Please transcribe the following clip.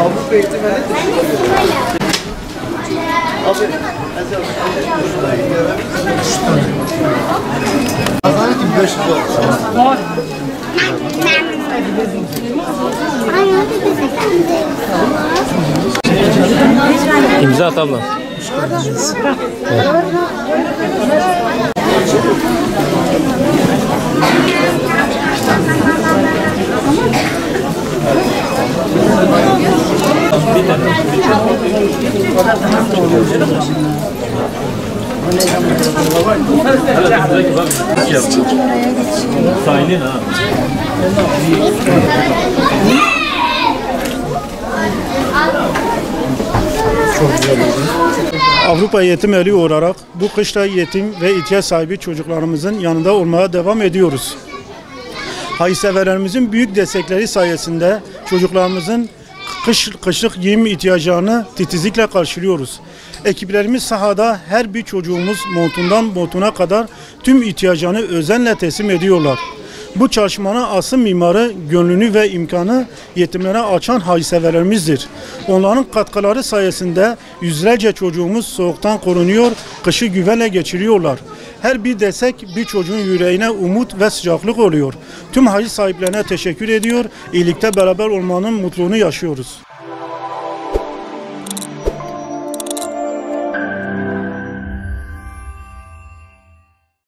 Avrupa eğitimleri İmza at abla. Avrupa Yetim Evi olarak bu kışta yetim ve ihtiyaç sahibi çocuklarımızın yanında olmaya devam ediyoruz. Hayırseverlerimizin büyük destekleri sayesinde çocuklarımızın kışlık giyim ihtiyacını titizlikle karşılıyoruz. Ekiplerimiz sahada her bir çocuğumuz montundan montuna kadar tüm ihtiyacını özenle teslim ediyorlar. Bu çalışmanın asıl mimarı, gönlünü ve imkanı yetimlere açan hayırseverlerimizdir. Onların katkıları sayesinde yüzlerce çocuğumuz soğuktan korunuyor, kışı güvenle geçiriyorlar. Her bir destek bir çocuğun yüreğine umut ve sıcaklık oluyor. Tüm hayır sahiplerine teşekkür ediyor, iyilikte beraber olmanın mutluluğunu yaşıyoruz.